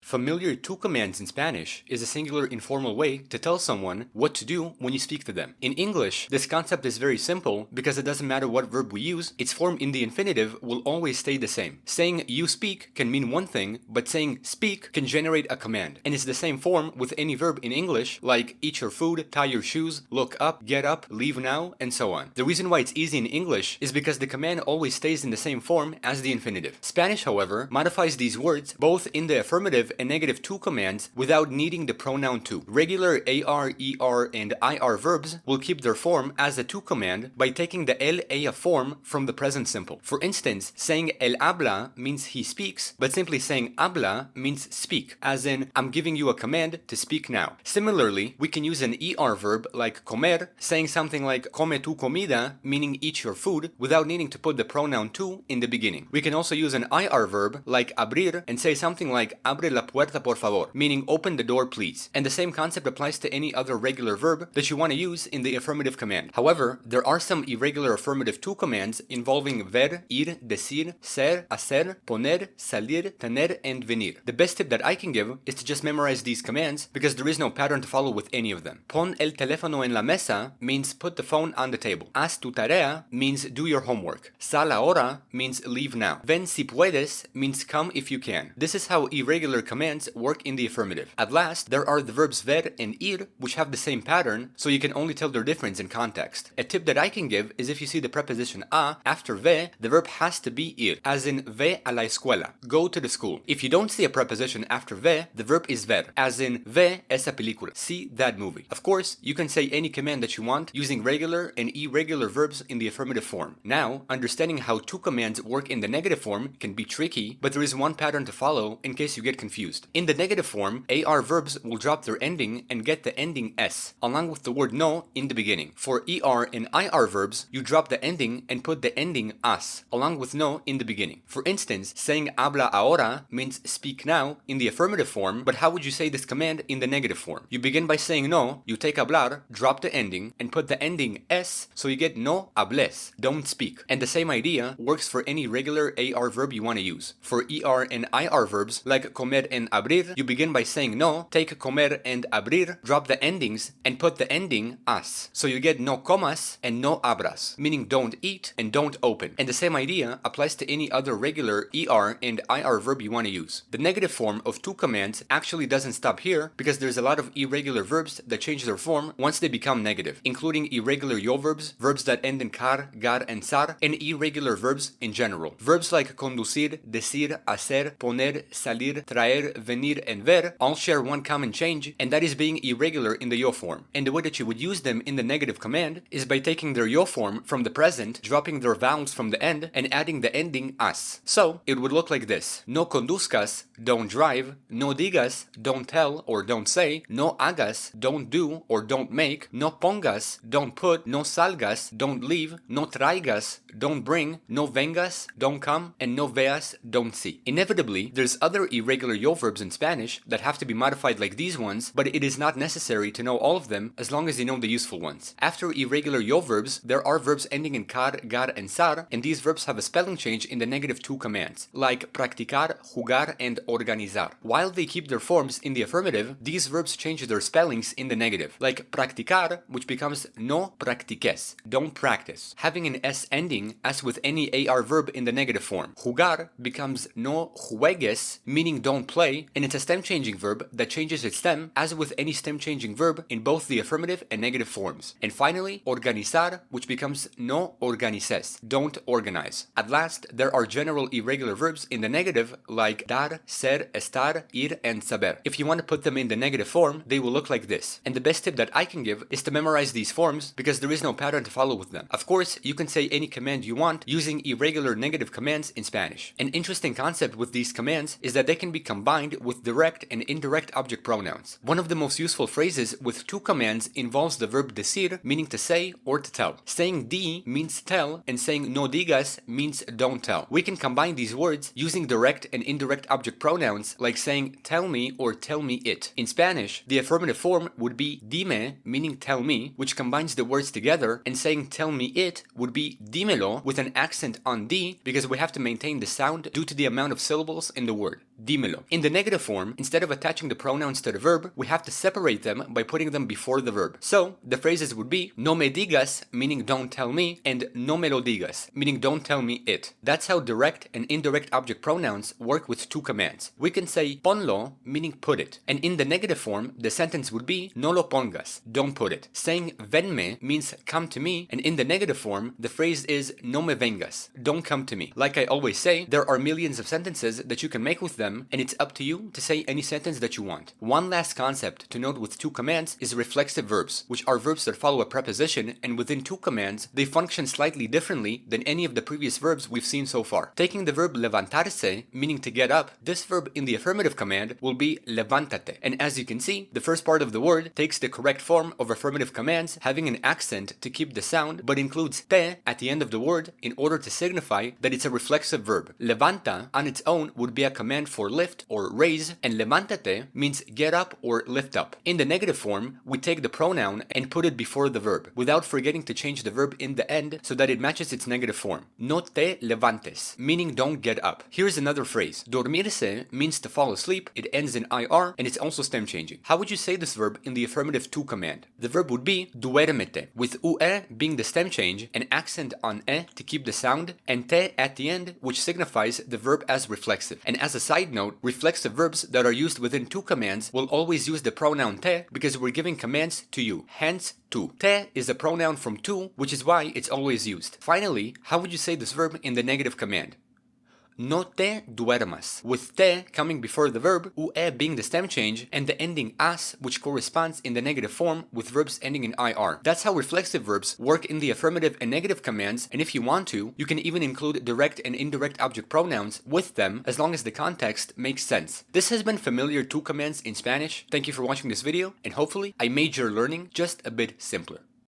Familiar to commands in Spanish is a singular informal way to tell someone what to do when you speak to them. In English, this concept is very simple because it doesn't matter what verb we use, its form in the infinitive will always stay the same. Saying you speak can mean one thing, but saying speak can generate a command. And it's the same form with any verb in English, like eat your food, tie your shoes, look up, get up, leave now, and so on. The reason why it's easy in English is because the command always stays in the same form as the infinitive. Spanish, however, modifies these words both in the affirmative and negative to commands without needing the pronoun to. Regular AR, ER, and IR verbs will keep their form as a to command by taking the el, ella form from the present simple. For instance, saying él habla means he speaks, but simply saying habla means speak, as in I'm giving you a command to speak now. Similarly, we can use an ER verb like comer, saying something like come tu comida, meaning eat your food, without needing to put the pronoun to in the beginning. We can also use an IR verb like abrir and say something like abre la puerta por favor, meaning open the door please. And the same concept applies to any other regular verb that you want to use in the affirmative command. However, there are some irregular affirmative to commands involving ver, ir, decir, ser, hacer, poner, salir, tener, and venir. The best tip that I can give is to just memorize these commands because there is no pattern to follow with any of them. Pon el teléfono en la mesa means put the phone on the table. Haz tu tarea means do your homework. Sal ahora means leave now. Ven si puedes means come if you can. This is how irregular commands work in the affirmative. At last, there are the verbs ver and ir, which have the same pattern, so you can only tell their difference in context. A tip that I can give is if you see the preposition a after ve, the verb has to be ir, as in ve a la escuela, go to the school. If you don't see a preposition after ve, the verb is ver, as in ve esa película, see that movie. Of course, you can say any command that you want using regular and irregular verbs in the affirmative form. Now, understanding how to commands work in the negative form can be tricky, but there is one pattern to follow in case you get confused. In the negative form, AR verbs will drop their ending and get the ending s, along with the word no in the beginning. For ER and IR verbs, you drop the ending and put the ending as, along with no in the beginning. For instance, saying habla ahora means speak now in the affirmative form, but how would you say this command in the negative form? You begin by saying no, you take hablar, drop the ending, and put the ending s, so you get no hables, don't speak. And the same idea works for any regular AR verb you want to use. For ER and IR verbs, like comer and abrir, you begin by saying no, take comer and abrir, drop the endings, and put the ending as. So you get no comas and no abras, meaning don't eat and don't open. And the same idea applies to any other regular ER and IR verb you want to use. The negative form of to commands actually doesn't stop here because there's a lot of irregular verbs that change their form once they become negative, including irregular yo verbs, verbs that end in car, gar, and sar, and irregular verbs in general. Verbs like conducir, decir, hacer, poner, salir, traer, venir, and ver all share one common change, and that is being irregular in the yo form. And the way that you would use them in the negative command is by taking their yo form from the present, dropping their vowels from the end, and adding the ending as. So, it would look like this. No conduzcas, don't drive. No digas, don't tell or don't say. No hagas, don't do or don't make. No pongas, don't put. No salgas, don't leave. No traigas, don't bring. No vengas, don't come. And no veas, don't see. Inevitably, there's other irregular yo verbs in Spanish that have to be modified like these ones, but it is not necessary to know all of them as long as you know the useful ones. After irregular yo verbs, there are verbs ending in car, gar, and sar, and these verbs have a spelling change in the negative to commands, like practicar, jugar, and organizar. While they keep their forms in the affirmative, these verbs change their spellings in the negative, like practicar, which becomes no practiques, don't practice, having an s ending as with any AR verb in the negative form. Jugar becomes no juegues, meaning don't play, and it's a stem changing verb that changes its stem as with any stem changing verb in both the affirmative and negative forms. And finally, organizar, which becomes no organices, don't organize. At last, there are general irregular verbs in the negative like dar, ser, estar, ir, and saber. If you want to put them in the negative form, they will look like this. And the best tip that I can give is to memorize these forms because there is no pattern to follow with them. Of course, you can say any command you want using irregular negative commands in Spanish. An interesting concept with these commands is that they can be combined with direct and indirect object pronouns. One of the most useful phrases with two commands involves the verb decir, meaning to say or to tell. Saying di means tell, and saying no digas means don't tell. We can combine these words using direct and indirect object pronouns like saying tell me or tell me it. In Spanish, the affirmative form would be dime, meaning tell me, which combines the words together, and saying tell me it would be dímelo with an accent on di because we have to maintain the sound due to the amount of syllables in the word. dímelo. In the negative form, instead of attaching the pronouns to the verb, we have to separate them by putting them before the verb. So, the phrases would be no me digas, meaning don't tell me, and no me lo digas, meaning don't tell me it. That's how direct and indirect object pronouns work with two commands. We can say ponlo, meaning put it, and in the negative form, the sentence would be no lo pongas, don't put it. Saying venme means come to me, and in the negative form, the phrase is no me vengas, don't come to me. Like I always say, there are millions of sentences that you can make with them, and it's up to you to say any sentence that you want. One last concept to note with two commands is reflexive verbs, which are verbs that follow a preposition, and within two commands, they function slightly differently than any of the previous verbs we've seen so far. Taking the verb levantarse, meaning to get up, this verb in the affirmative command will be levántate. And as you can see, the first part of the word takes the correct form of affirmative commands, having an accent to keep the sound, but includes te at the end of the word in order to signify that it's a reflexive verb. Levanta on its own would be a command for lift or raise, and levántate means get up or lift up. In the negative form, we take the pronoun and put it before the verb, without forgetting to change the verb in the end so that it matches its negative form. No te levantes, meaning don't get up. Here's another phrase. Dormirse means to fall asleep, it ends in IR, and it's also stem changing. How would you say this verb in the affirmative to command? The verb would be duérmete, with ue being the stem change, an accent on e to keep the sound, and te at the end, which signifies the verb as reflexive. And as a side note, reflexive verbs that are used within two commands will always use the pronoun te because we're giving commands to you, hence tu. Te is a pronoun from tu, which is why it's always used. Finally, how would you say this verb in the negative command? No te duermas, with te coming before the verb, ue being the stem change, and the ending as, which corresponds in the negative form with verbs ending in ir. That's how reflexive verbs work in the affirmative and negative commands, and if you want to, you can even include direct and indirect object pronouns with them as long as the context makes sense. This has been Familiar To commands in Spanish. Thank you for watching this video, and hopefully I made your learning just a bit simpler.